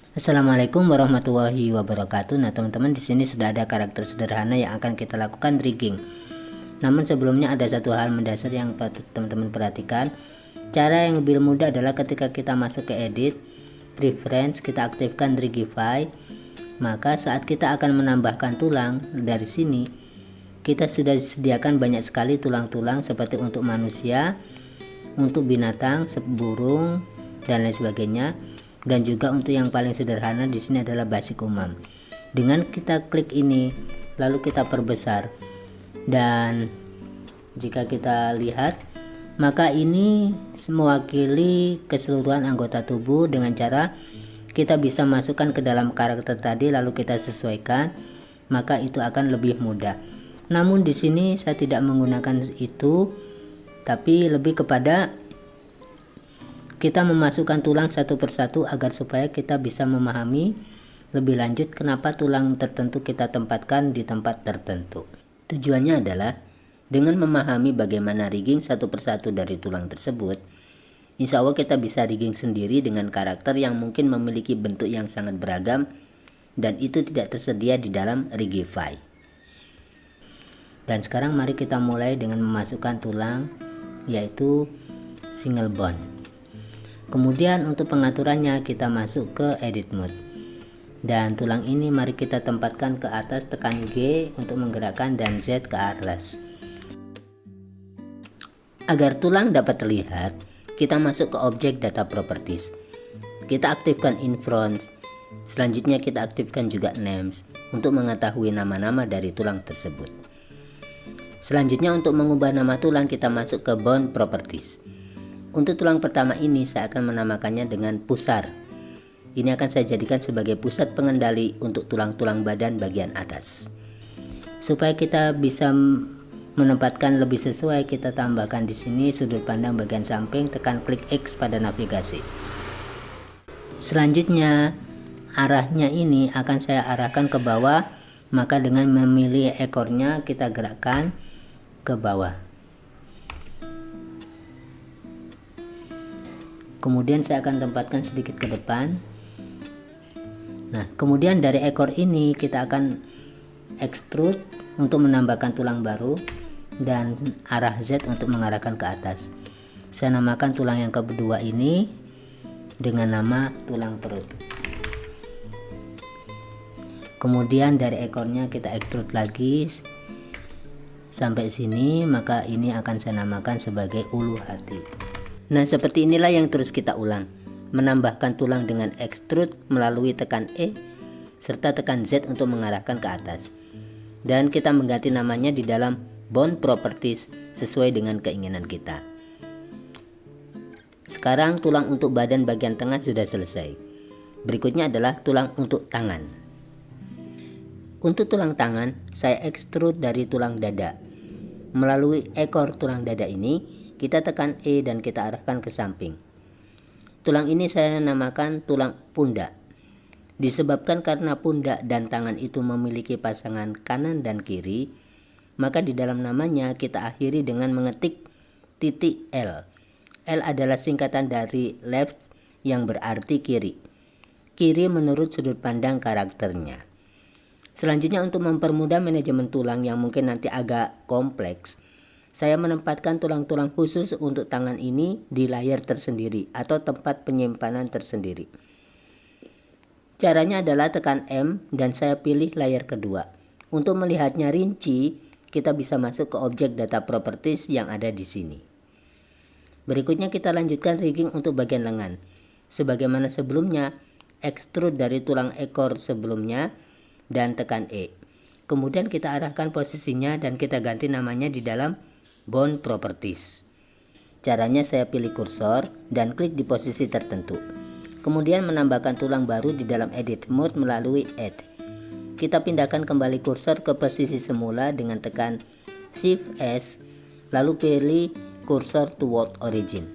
Assalamualaikum warahmatullahi wabarakatuh. Nah, teman-teman, di sini sudah ada karakter sederhana yang akan kita lakukan rigging. Namun sebelumnya ada satu hal mendasar yang patut teman-teman perhatikan. Cara yang lebih mudah adalah ketika kita masuk ke edit, preference, kita aktifkan Rigify. Maka saat kita akan menambahkan tulang dari sini, kita sudah disediakan banyak sekali tulang-tulang seperti untuk manusia, untuk binatang, burung, dan lain sebagainya. Dan juga untuk yang paling sederhana di sini adalah basic umam. Dengan kita klik ini, lalu kita perbesar, dan jika kita lihat, maka ini mewakili keseluruhan anggota tubuh. Dengan cara kita bisa masukkan ke dalam karakter tadi, lalu kita sesuaikan, maka itu akan lebih mudah. Namun di sini saya tidak menggunakan itu, tapi lebih kepada kita memasukkan tulang satu persatu agar supaya kita bisa memahami lebih lanjut kenapa tulang tertentu kita tempatkan di tempat tertentu. Tujuannya adalah dengan memahami bagaimana rigging satu persatu dari tulang tersebut, insya Allah kita bisa rigging sendiri dengan karakter yang mungkin memiliki bentuk yang sangat beragam dan itu tidak tersedia di dalam Rigify. Dan sekarang mari kita mulai dengan memasukkan tulang, yaitu single bone. Kemudian untuk pengaturannya kita masuk ke edit mode, dan tulang ini mari kita tempatkan ke atas, tekan G untuk menggerakkan dan Z ke atas. Agar tulang dapat terlihat, kita masuk ke objek data properties, kita aktifkan in front. Selanjutnya kita aktifkan juga names untuk mengetahui nama-nama dari tulang tersebut. Selanjutnya untuk mengubah nama tulang kita masuk ke bone properties. Untuk tulang pertama ini saya akan menamakannya dengan pusar. Ini akan saya jadikan sebagai pusat pengendali untuk tulang-tulang badan bagian atas. Supaya kita bisa menempatkan lebih sesuai, kita tambahkan di sini sudut pandang bagian samping, tekan klik X pada navigasi. Selanjutnya arahnya ini akan saya arahkan ke bawah, maka dengan memilih ekornya kita gerakkan ke bawah. Kemudian saya akan tempatkan sedikit ke depan. Nah, kemudian dari ekor ini kita akan extrude untuk menambahkan tulang baru dan arah Z untuk mengarahkan ke atas. Saya namakan tulang yang kedua ini dengan nama tulang perut. Kemudian dari ekornya kita extrude lagi sampai sini, maka ini akan saya namakan sebagai ulu hati. Nah, seperti inilah yang terus kita ulang. Menambahkan tulang dengan extrude melalui tekan E serta tekan Z untuk mengarahkan ke atas. Dan kita mengganti namanya di dalam bone properties sesuai dengan keinginan kita. Sekarang tulang untuk badan bagian tengah sudah selesai. Berikutnya adalah tulang untuk tangan. Untuk tulang tangan, saya extrude dari tulang dada. Melalui ekor tulang dada ini, kita tekan E dan kita arahkan ke samping. Tulang ini saya namakan tulang pundak. Disebabkan karena pundak dan tangan itu memiliki pasangan kanan dan kiri, maka di dalam namanya kita akhiri dengan mengetik titik L. L adalah singkatan dari left yang berarti kiri. Kiri menurut sudut pandang karakternya. Selanjutnya untuk mempermudah manajemen tulang yang mungkin nanti agak kompleks, saya menempatkan tulang-tulang khusus untuk tangan ini di layar tersendiri atau tempat penyimpanan tersendiri. Caranya adalah tekan M dan saya pilih layar kedua. Untuk melihatnya rinci, kita bisa masuk ke objek data properties yang ada di sini. Berikutnya kita lanjutkan rigging untuk bagian lengan. Sebagaimana sebelumnya, extrude dari tulang ekor sebelumnya dan tekan E. Kemudian kita arahkan posisinya dan kita ganti namanya di dalam bone properties. Caranya saya pilih kursor dan klik di posisi tertentu. Kemudian menambahkan tulang baru di dalam edit mode melalui add. Kita pindahkan kembali kursor ke posisi semula dengan tekan Shift S, lalu pilih kursor toward origin.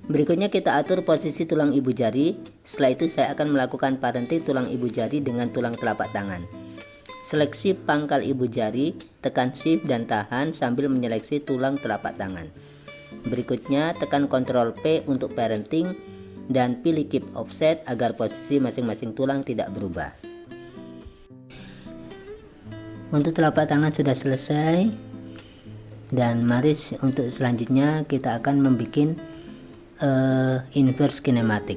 Berikutnya kita atur posisi tulang ibu jari. Setelah itu saya akan melakukan parenting tulang ibu jari dengan tulang telapak tangan. Seleksi pangkal ibu jari, tekan shift dan tahan sambil menyeleksi tulang telapak tangan. Berikutnya tekan Ctrl P untuk parenting dan pilih keep offset agar posisi masing-masing tulang tidak berubah. Untuk telapak tangan sudah selesai, dan mari untuk selanjutnya kita akan membuat inverse kinematic.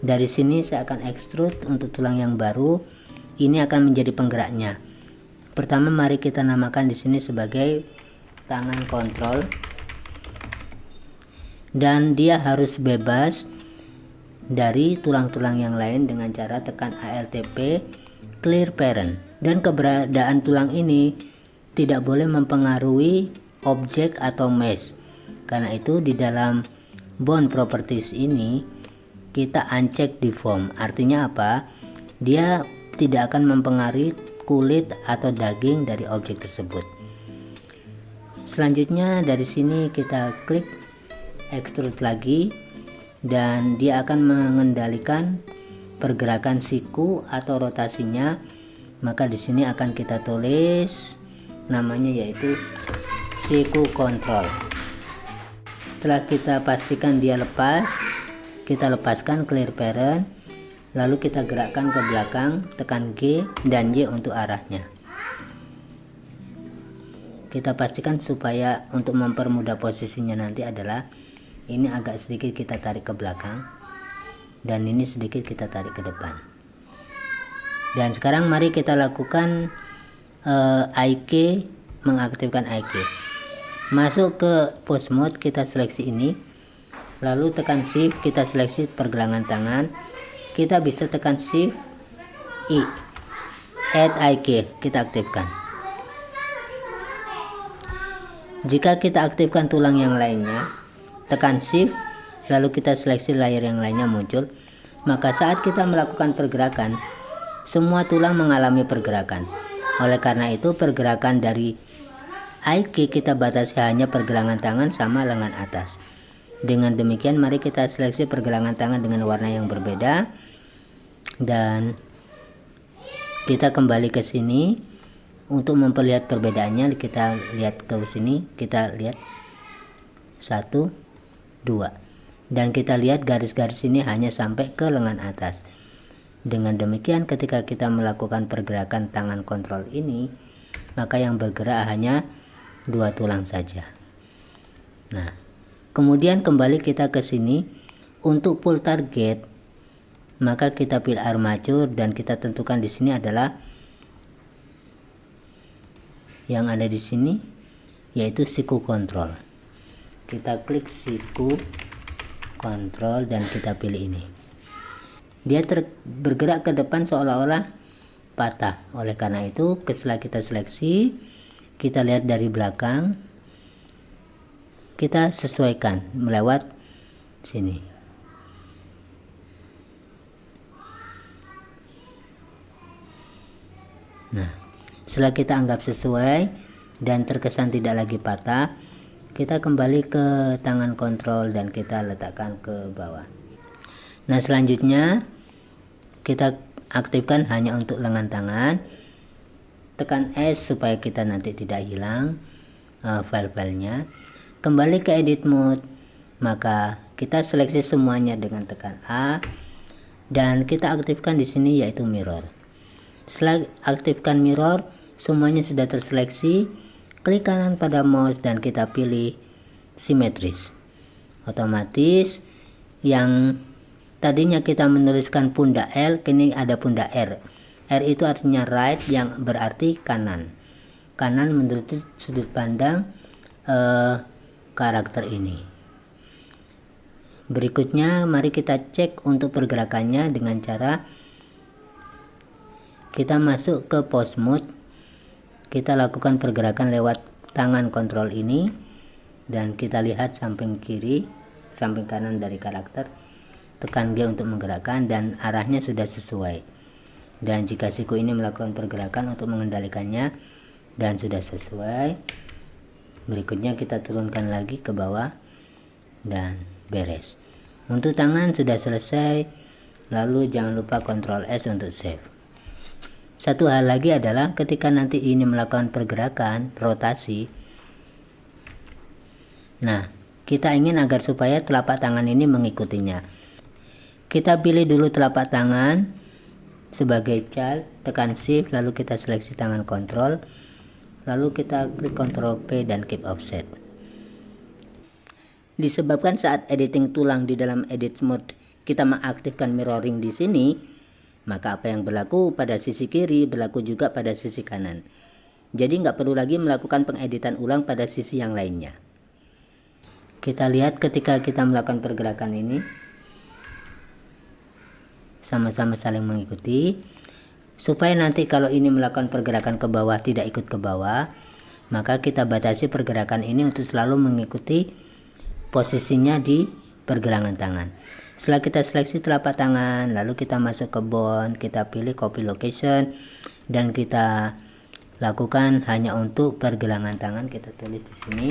Dari sini saya akan extrude untuk tulang yang baru. Ini akan menjadi penggeraknya. Pertama mari kita namakan di sini sebagai tangan kontrol, dan dia harus bebas dari tulang-tulang yang lain dengan cara tekan ALTP clear parent. Dan keberadaan tulang ini tidak boleh mempengaruhi objek atau mesh. Karena itu di dalam bone properties ini kita uncheck deform. Artinya apa? Dia tidak akan mempengaruhi kulit atau daging dari objek tersebut. Selanjutnya dari sini kita klik extrude lagi, dan dia akan mengendalikan pergerakan siku atau rotasinya. Maka di sini akan kita tulis namanya yaitu siku control. Setelah kita pastikan dia lepas, kita lepaskan clear parent, lalu kita gerakkan ke belakang, tekan G dan Y untuk arahnya. Kita pastikan supaya untuk mempermudah posisinya nanti adalah ini agak sedikit kita tarik ke belakang dan ini sedikit kita tarik ke depan. Dan sekarang mari kita lakukan IK, mengaktifkan IK. Masuk ke pose mode, kita seleksi ini, lalu tekan shift, kita seleksi pergelangan tangan. Kita bisa tekan shift I, add IK, kita aktifkan. Jika kita aktifkan tulang yang lainnya, tekan shift lalu kita seleksi layer yang lainnya muncul, maka saat kita melakukan pergerakan semua tulang mengalami pergerakan. Oleh karena itu pergerakan dari IK kita batasi hanya pergelangan tangan sama lengan atas. Dengan demikian mari kita seleksi pergelangan tangan dengan warna yang berbeda, dan kita kembali ke sini untuk memperlihat perbedaannya. Kita lihat ke sini, kita lihat 1, 2, dan kita lihat garis-garis ini hanya sampai ke lengan atas. Dengan demikian ketika kita melakukan pergerakan tangan kontrol ini, maka yang bergerak hanya 2 tulang saja. Nah, kemudian kembali kita ke sini untuk pull target, maka kita pilih armature dan kita tentukan di sini adalah yang ada di sini yaitu siku control. Kita klik siku control dan kita pilih ini. Dia bergerak ke depan seolah-olah patah. Oleh karena itu setelah kita seleksi, kita lihat dari belakang, kita sesuaikan melewat sini. Nah, setelah kita anggap sesuai dan terkesan tidak lagi patah, kita kembali ke tangan kontrol dan kita letakkan ke bawah. Nah, selanjutnya kita aktifkan hanya untuk lengan tangan. Tekan S supaya kita nanti tidak hilang file-filenya. Kembali ke edit mode, maka kita seleksi semuanya dengan tekan A dan kita aktifkan di sini yaitu mirror. Setelah aktifkan mirror, semuanya sudah terseleksi. Klik kanan pada mouse dan kita pilih simetris. Otomatis yang tadinya kita menuliskan pundak L, kini ada pundak R. R itu artinya right, yang berarti kanan. Kanan menurut sudut pandang karakter ini. Berikutnya mari kita cek untuk pergerakannya dengan cara kita masuk ke pose mode. Kita lakukan pergerakan lewat tangan kontrol ini dan kita lihat samping kiri, samping kanan dari karakter. Tekan G untuk menggerakkan dan arahnya sudah sesuai. Dan jika siku ini melakukan pergerakan untuk mengendalikannya dan sudah sesuai, berikutnya kita turunkan lagi ke bawah dan beres. Untuk tangan sudah selesai, lalu jangan lupa Ctrl S untuk save. Satu hal lagi adalah ketika nanti ini melakukan pergerakan rotasi, nah kita ingin agar supaya telapak tangan ini mengikutinya. Kita pilih dulu telapak tangan sebagai child, tekan shift, lalu kita seleksi tangan kontrol, lalu kita klik Ctrl P dan keep offset. Disebabkan saat editing tulang di dalam edit mode kita mengaktifkan mirroring di sini, maka apa yang berlaku pada sisi kiri berlaku juga pada sisi kanan. Jadi nggak perlu lagi melakukan pengeditan ulang pada sisi yang lainnya. Kita lihat ketika kita melakukan pergerakan ini, sama-sama saling mengikuti. Supaya nanti kalau ini melakukan pergerakan ke bawah tidak ikut ke bawah, maka kita batasi pergerakan ini untuk selalu mengikuti posisinya di pergelangan tangan. Setelah kita seleksi telapak tangan, lalu kita masuk ke bone, kita pilih copy location, dan kita lakukan hanya untuk pergelangan tangan. Kita tulis di sini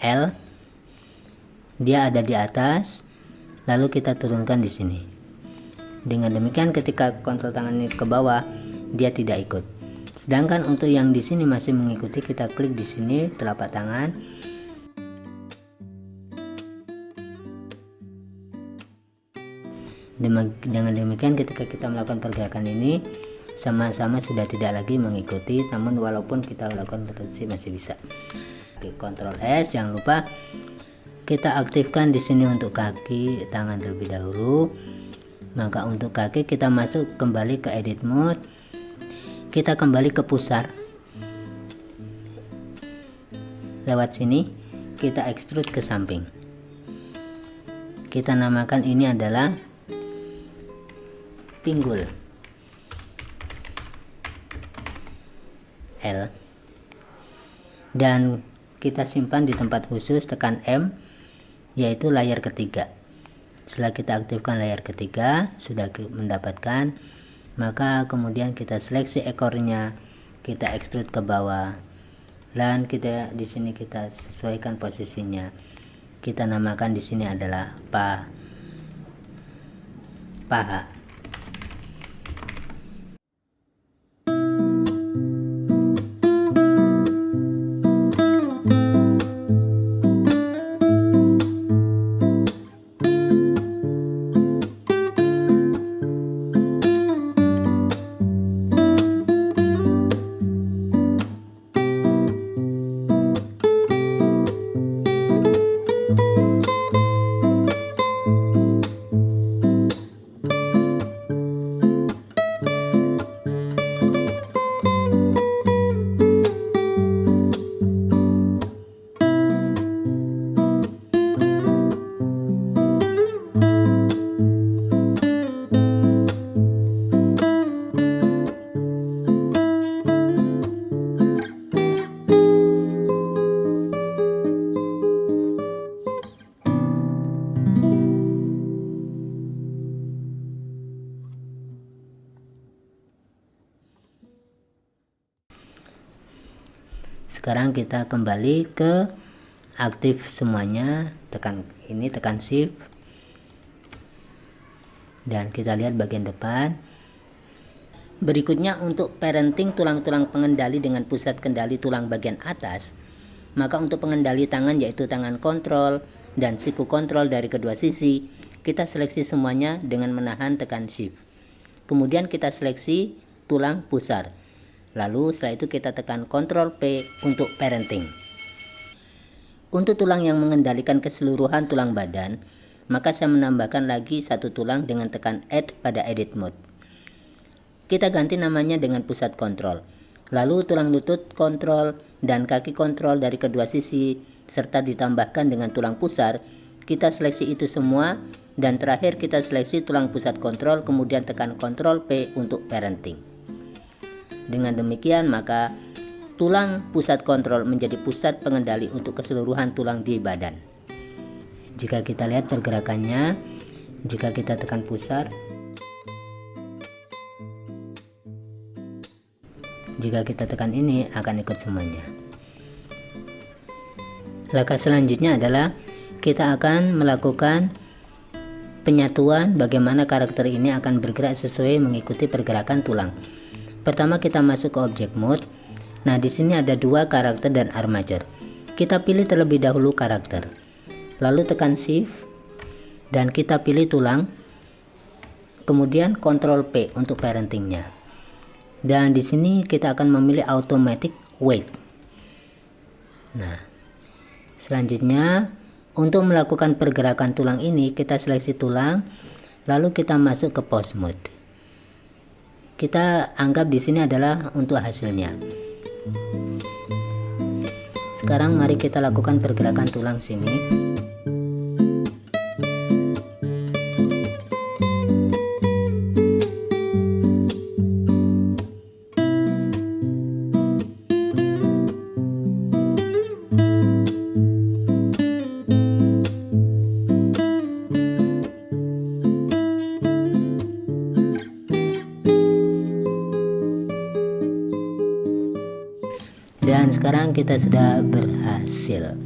L, dia ada di atas, lalu kita turunkan di sini. Dengan demikian ketika kontrol tangan ini ke bawah, dia tidak ikut. Sedangkan untuk yang di sini masih mengikuti, kita klik di sini telapak tangan. Dengan demikian ketika kita melakukan pergerakan ini sama-sama sudah tidak lagi mengikuti, namun walaupun kita lakukan rotasi masih bisa. Oke, Ctrl S, jangan lupa kita aktifkan di sini untuk kaki tangan terlebih dahulu. Maka untuk kaki kita masuk kembali ke edit mode, kita kembali ke pusar, lewat sini kita extrude ke samping. Kita namakan ini adalah pinggul L, dan kita simpan di tempat khusus, tekan M, yaitu layar ketiga. Setelah kita aktifkan layar ketiga, sudah mendapatkan, maka kemudian kita seleksi ekornya, kita extrude ke bawah, dan kita di sini kita sesuaikan posisinya. Kita namakan di sini adalah paha. Sekarang kita kembali ke aktif semuanya, tekan ini, tekan shift, dan kita lihat bagian depan. Berikutnya untuk parenting tulang-tulang pengendali dengan pusat kendali tulang bagian atas, maka untuk pengendali tangan yaitu tangan kontrol dan siku kontrol dari kedua sisi, kita seleksi semuanya dengan menahan tekan shift. Kemudian kita seleksi tulang pusar. Lalu setelah itu kita tekan Ctrl P untuk parenting. Untuk tulang yang mengendalikan keseluruhan tulang badan, maka saya menambahkan lagi satu tulang dengan tekan Add pada edit mode. Kita ganti namanya dengan pusat kontrol. Lalu tulang lutut kontrol dan kaki kontrol dari kedua sisi serta ditambahkan dengan tulang pusar, kita seleksi itu semua, dan terakhir kita seleksi tulang pusat kontrol, kemudian tekan Ctrl P untuk parenting. Dengan demikian maka tulang pusat kontrol menjadi pusat pengendali untuk keseluruhan tulang di badan. Jika kita lihat pergerakannya, jika kita tekan pusar, jika kita tekan ini akan ikut semuanya. Langkah selanjutnya adalah kita akan melakukan penyatuan bagaimana karakter ini akan bergerak sesuai mengikuti pergerakan tulang. Pertama kita masuk ke object mode. Nah, di sini ada dua karakter dan armature. Kita pilih terlebih dahulu karakter. Lalu tekan shift. dan kita pilih tulang, kemudian Ctrl P untuk parentingnya, dan di sini kita akan memilih automatic weight. Nah, selanjutnya untuk melakukan pergerakan tulang ini kita seleksi tulang, lalu kita masuk ke pose mode. Kita anggap di sini adalah untuk hasilnya. Sekarang mari kita lakukan pergerakan tulang sini. Dan sekarang kita sudah berhasil.